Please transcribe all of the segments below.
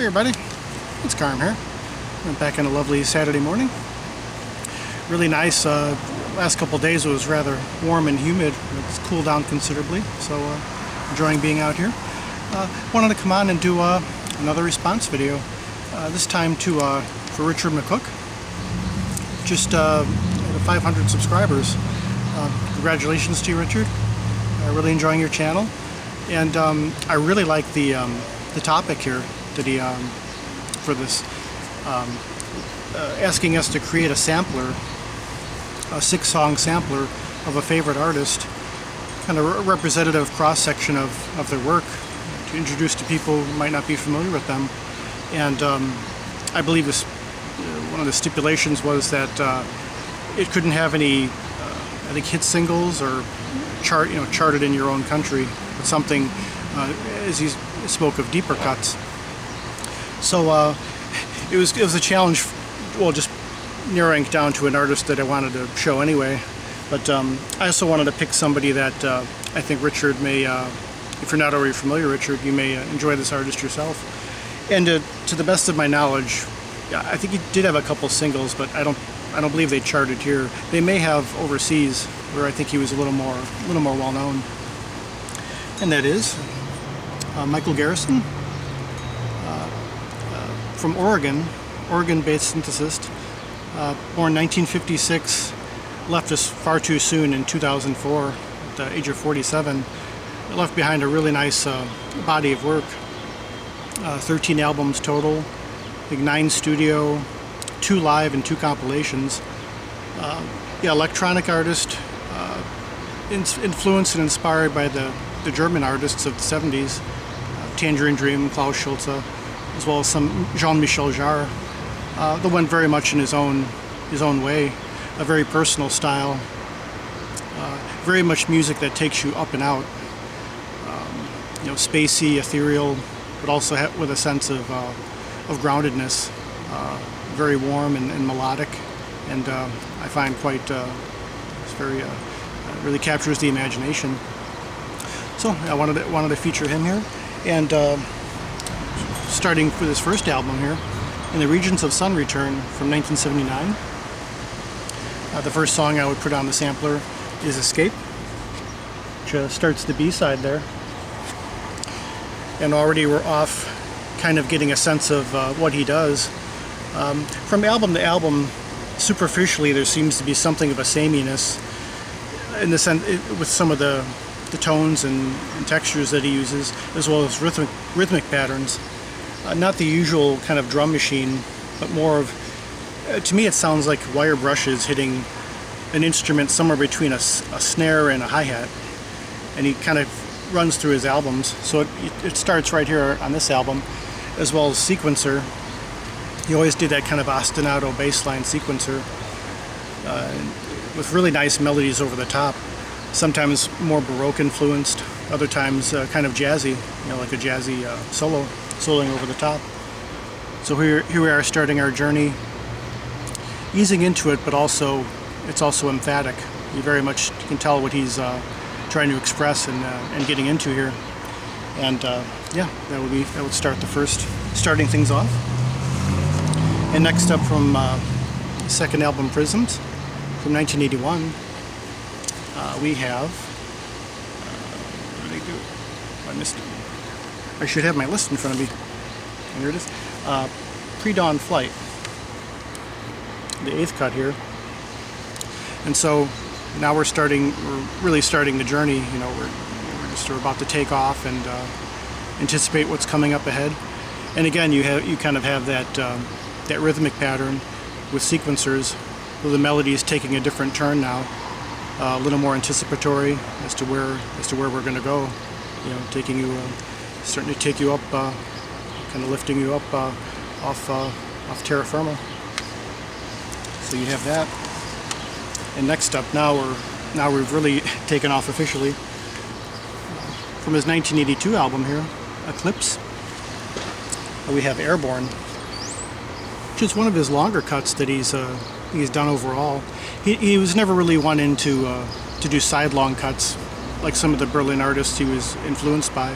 Hey everybody, it's Carm here. I'm back on a lovely Saturday morning. Really nice. Last couple of days it was rather warm and humid. It's cooled down considerably, so enjoying being out here. Wanted to come on and do another response video. This time for Richard McCook. Just 500 subscribers. Congratulations to you, Richard. Really enjoying your channel, and I really like the topic here that he for this asking us to create a sampler, a 6-song sampler of a favorite artist, kind of representative cross-section of their work to introduce to people who might not be familiar with them. And I believe this one of the stipulations was that it couldn't have any I think hit singles or charted in your own country, but something as he spoke of deeper cuts. So it was a challenge, well, just narrowing it down to an artist that I wanted to show anyway. But I also wanted to pick somebody that I think Richard may, if you're not already familiar, Richard, you may enjoy this artist yourself. And to the best of my knowledge, I think he did have a couple singles, but I don't believe they charted here. They may have overseas, where I think he was a little more well known. And that is Michael Garrison, from Oregon-based synthesist, born 1956, left us far too soon in 2004 at the age of 47. Left behind a really nice body of work, 13 albums total, I think 9 studio, 2 live and 2 compilations. Electronic artist, influenced and inspired by the German artists of the 70s, Tangerine Dream, Klaus Schulze, as well as some Jean-Michel Jarre. That went very much in his own way, a very personal style, very much music that takes you up and out, spacey, ethereal, but also with a sense of groundedness, very warm and melodic, and I find quite it's very really captures the imagination. So I wanted to feature him here, and starting with his first album here, In the Regions of Sun Return from 1979. The first song I would put on the sampler is Escape, which starts the B-side there. And already we're off kind of getting a sense of what he does. From album to album, superficially there seems to be something of a sameness in the sense with some of the tones and textures that he uses, as well as rhythmic patterns. Not the usual kind of drum machine, but more of, to me it sounds like wire brushes hitting an instrument somewhere between a snare and a hi-hat. And he kind of runs through his albums. So it starts right here on this album, as well as sequencer. He always did that kind of ostinato bass line sequencer with really nice melodies over the top. Sometimes more Baroque influenced, other times kind of jazzy, like a jazzy soloing over the top. So here we are starting our journey, easing into it, but also it's also emphatic. You very much can tell what he's trying to express and getting into here. And that would start the first, starting things off. And next up from second album, Prisms, from 1981, we have, what did I do? I missed it. I should have my list in front of me. And here it is. Pre-Dawn Flight, the 8th cut here. And so now we're really starting the journey. We're about to take off and anticipate what's coming up ahead. And again, you kind of have that rhythmic pattern with sequencers, where the melody is taking a different turn now, a little more anticipatory as to where we're going to go. Starting to take you up, kind of lifting you up off terra firma. So you have that. And next up, now we've really taken off officially. From his 1982 album here, Eclipse, we have Airborne, which is one of his longer cuts that he's done overall. He was never really one into to do sidelong cuts like some of the Berlin artists he was influenced by.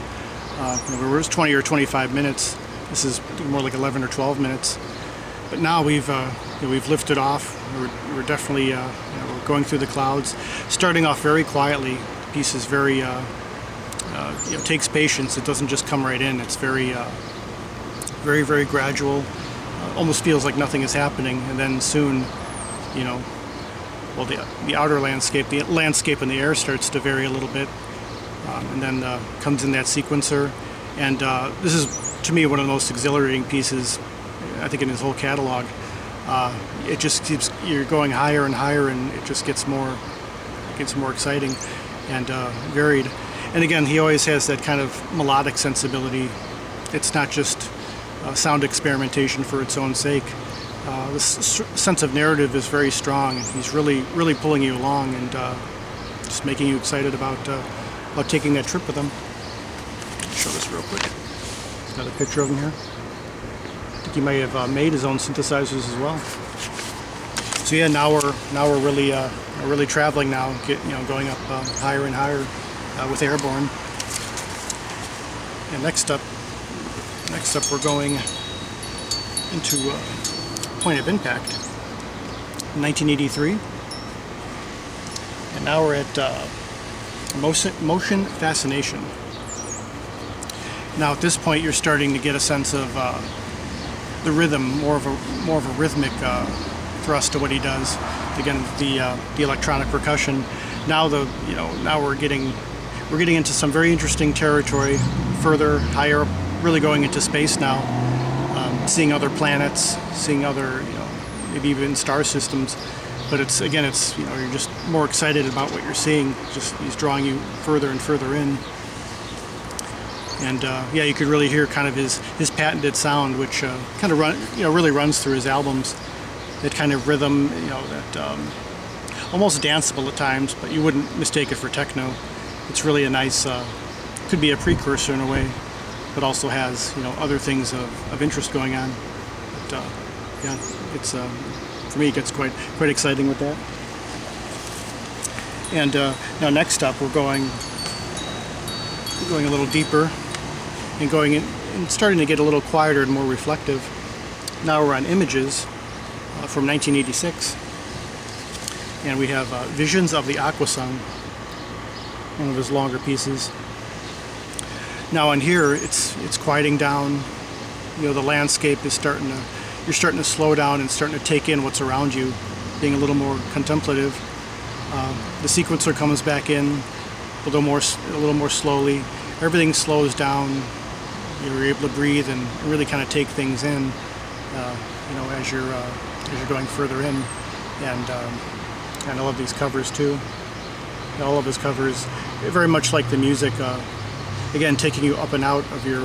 Where it was 20 or 25 minutes. This is more like 11 or 12 minutes. But now we've lifted off. We're definitely we're going through the clouds, starting off very quietly. The piece is very takes patience. It doesn't just come right in. It's very very gradual. Almost feels like nothing is happening, and then soon, well, the outer landscape, the landscape in the air starts to vary a little bit, and then comes in that sequencer. And this is, to me, one of the most exhilarating pieces, I think, in his whole catalog. It just keeps, you're going higher and higher, and it just gets more exciting and varied. And again, he always has that kind of melodic sensibility. It's not just sound experimentation for its own sake. The sense of narrative is very strong, and he's really pulling you along and just making you excited about taking that trip with him. Show this real quick. Another picture of him here. I think he may have made his own synthesizers as well. So yeah, now we're really traveling now, going up higher and higher with Airborne. And next up we're going into Point of Impact, 1983. And now we're at Motion Fascination. Now at this point you're starting to get a sense of the rhythm, more of a rhythmic thrust to what he does. Again, the electronic percussion. Now we're getting into some very interesting territory, further higher, really going into space now, seeing other planets, seeing other maybe even star systems. But it's you're just more excited about what you're seeing. Just he's drawing you further and further in. And you could really hear kind of his patented sound, which kind of really runs through his albums. That kind of rhythm, that almost danceable at times, but you wouldn't mistake it for techno. It's really a nice, could be a precursor in a way, but also has other things of interest going on. But it's for me it gets quite exciting with that. And now next up we're going a little deeper. And going in, and starting to get a little quieter and more reflective. Now we're on Images from 1986, and we have Visions of the Aquasun, one of his longer pieces. Now on here, it's quieting down. The landscape is you're starting to slow down and starting to take in what's around you, being a little more contemplative. The sequencer comes back in a little more slowly. Everything slows down. You're able to breathe and really kind of take things in, as you're going further in. And I love these covers too. All of his covers, very much like the music. Again, taking you up and out of your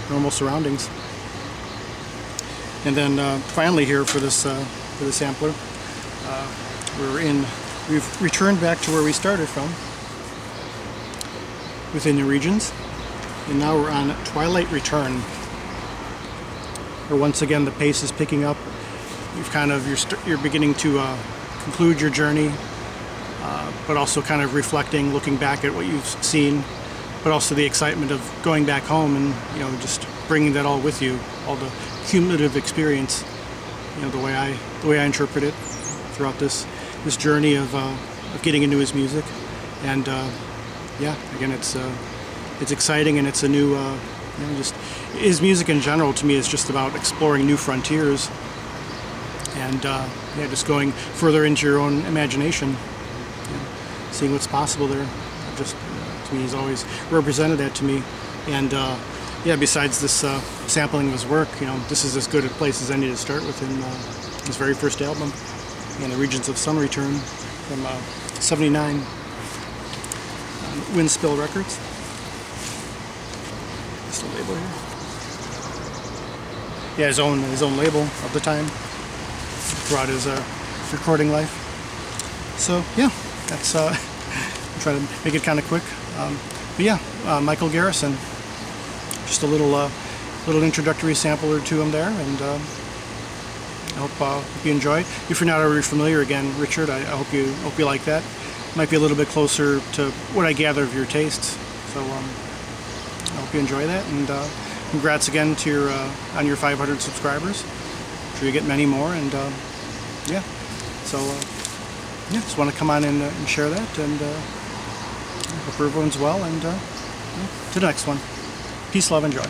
normal surroundings. And then finally here for the sampler, we've returned back to where we started from, within the regions. And now we're on Twilight Return, where once again the pace is picking up. You're beginning to conclude your journey, but also kind of reflecting, looking back at what you've seen, but also the excitement of going back home and just bringing that all with you, all the cumulative experience. The way I interpret it throughout this journey of getting into his music, and again it's exciting, and it's a new, just his music in general to me is just about exploring new frontiers, and just going further into your own imagination, seeing what's possible there. Just to me, he's always represented that to me, and besides this sampling of his work, this is as good a place as any to start with in his very first album, in the Regions of Sun Return from '79, Windspill Records. The label here. Yeah, his own label of the time throughout his recording life. So yeah, that's I'm trying to make it kind of quick. Michael Garrison. Just a little introductory sampler to him there, and I hope you enjoy it. If you're not already familiar, again, Richard, I hope you like that. Might be a little bit closer to what I gather of your tastes. So I hope you enjoy that, and congrats again to your on your 500 subscribers. I'm sure you get many more, and yeah. So yeah, just want to come on and share that, and hope everyone's well, and yeah, to the next one. Peace, love, and joy.